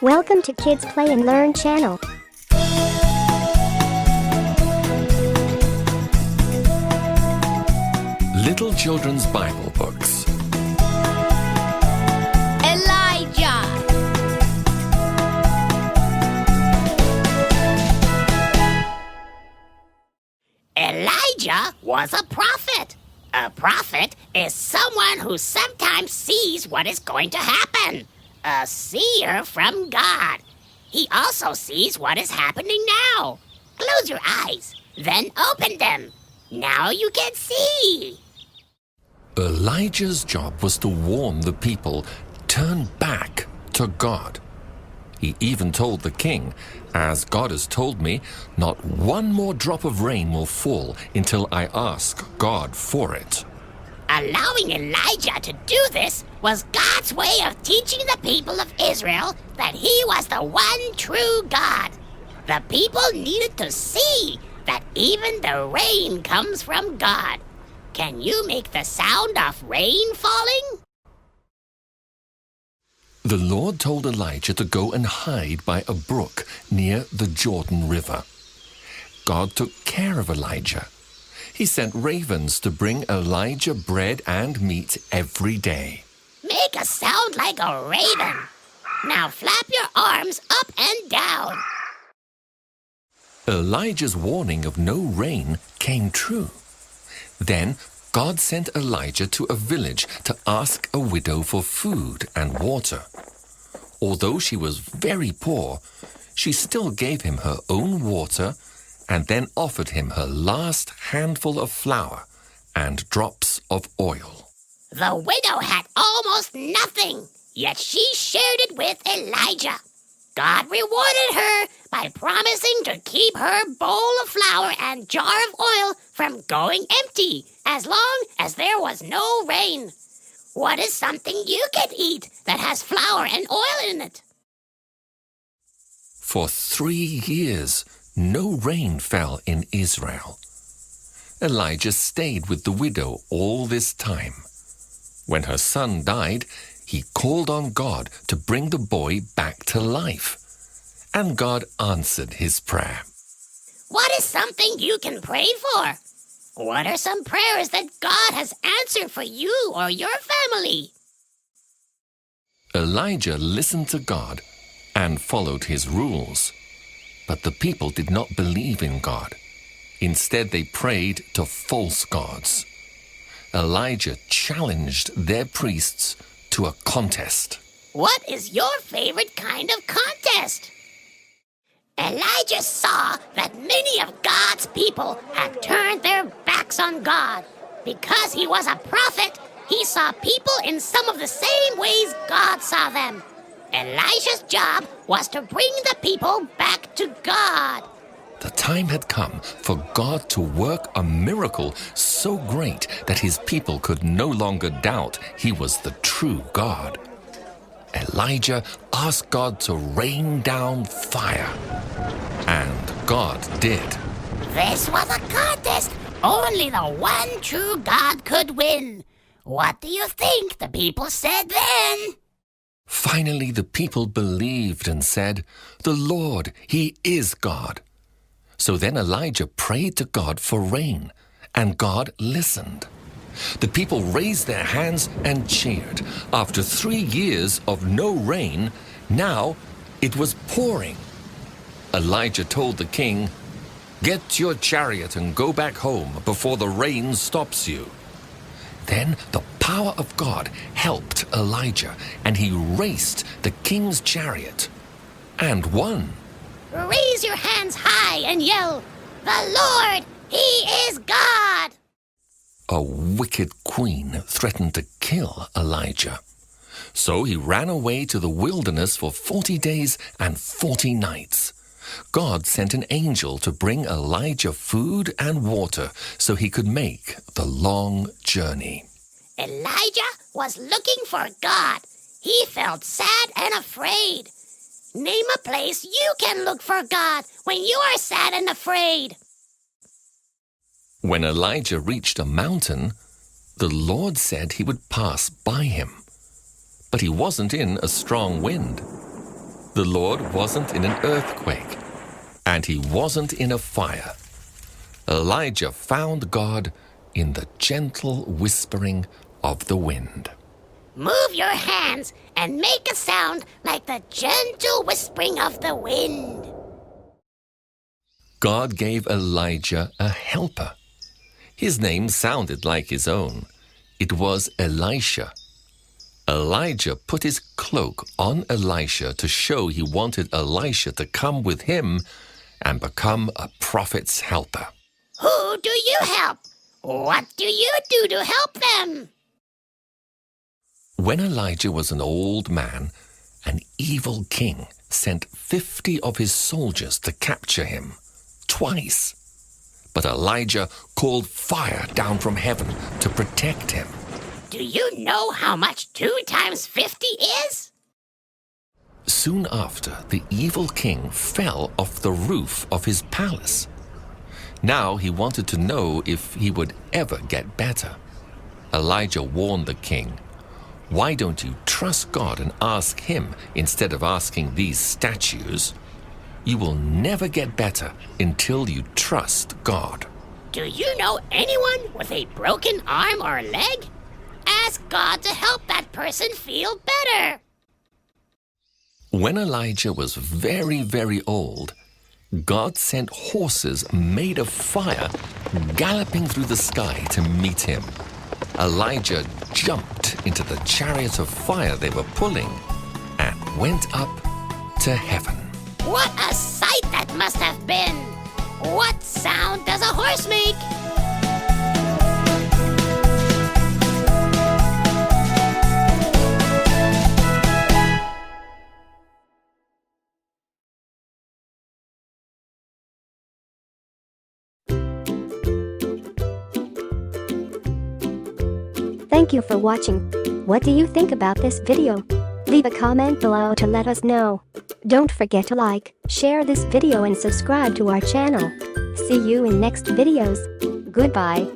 Welcome to Kids Play and Learn channel. Little Children's Bible Books. Elijah. Elijah was a prophet. A prophet is someone who sometimes sees what is going to happen. A seer from God. He also sees what is happening now. Close your eyes, then open them. Now you can see. Elijah's job was to warn the people, turn back to God. He even told the king, "As God has told me, not one more drop of rain will fall until I ask God for it." Allowing Elijah to do this was God's way of teaching the people of Israel that he was the one true God. The people needed to see that even the rain comes from God. Can you make the sound of rain falling? The Lord told Elijah to go and hide by a brook near the Jordan River. God took care of Elijah. He sent ravens to bring Elijah bread and meat every day. Make a sound like a raven. Now flap your arms up and down. Elijah's warning of no rain came true. Then God sent Elijah to a village to ask a widow for food and water. Although she was very poor, she still gave him her own water and then offered him her last handful of flour and drops of oil. The widow had almost nothing, yet she shared it with Elijah. God rewarded her by promising to keep her bowl of flour and jar of oil from going empty as long as there was no rain. What is something you can eat that has flour and oil in it? For 3 years, no rain fell in Israel. Elijah stayed with the widow all this time. When her son died, he called on God to bring the boy back to life. And God answered his prayer. What is something you can pray for? What are some prayers that God has answered for you or your family? Elijah listened to God and followed his rules. But the people did not believe in God. Instead, they prayed to false gods. Elijah challenged their priests to a contest. What is your favorite kind of contest? Elijah saw that many of God's people had turned their backs on God. Because he was a prophet, he saw people in some of the same ways God saw them. Elijah's job was to bring the people back to God. The time had come for God to work a miracle so great that his people could no longer doubt he was the true God. Elijah asked God to rain down fire. And God did. This was a contest only the one true God could win. What do you think the people said then? Finally, the people believed and said, "The Lord, He is God." So then Elijah prayed to God for rain, and God listened. The people raised their hands and cheered. After 3 years of no rain, now it was pouring. Elijah told the king, "Get your chariot and go back home before the rain stops you." Then the power of God helped Elijah, and he raced the king's chariot and won. Raise your hands high and yell, "The Lord, He is God!" A wicked queen threatened to kill Elijah. So he ran away to the wilderness for 40 days and 40 nights. God sent an angel to bring Elijah food and water so he could make the long journey. Elijah was looking for God. He felt sad and afraid. Name a place you can look for God when you are sad and afraid. When Elijah reached a mountain, the Lord said he would pass by him. But he wasn't in a strong wind. The Lord wasn't in an earthquake, and he wasn't in a fire. Elijah found God in the gentle whispering of the wind. Move your hands and make a sound like the gentle whispering of the wind. God gave Elijah a helper. His name sounded like his own. It was Elisha. Elijah put his cloak on Elisha to show he wanted Elisha to come with him and become a prophet's helper. Who do you help? What do you do to help them? When Elijah was an old man, an evil king sent 50 of his soldiers to capture him, twice. But Elijah called fire down from heaven to protect him. Do you know how much 2 times 50 is? Soon after, the evil king fell off the roof of his palace. Now he wanted to know if he would ever get better. Elijah warned the king, "Why don't you trust God and ask him instead of asking these statues? You will never get better until you trust God." Do you know anyone with a broken arm or leg? Ask God to help that person feel better. When Elijah was very, very old, God sent horses made of fire galloping through the sky to meet him. Elijah jumped into the chariot of fire they were pulling and went up to heaven. What a sight that must have been! What sound does a horse make? Thank you for watching. What do you think about this video? Leave a comment below to let us know. Don't forget to like, share this video and subscribe to our channel. See you in next videos. Goodbye.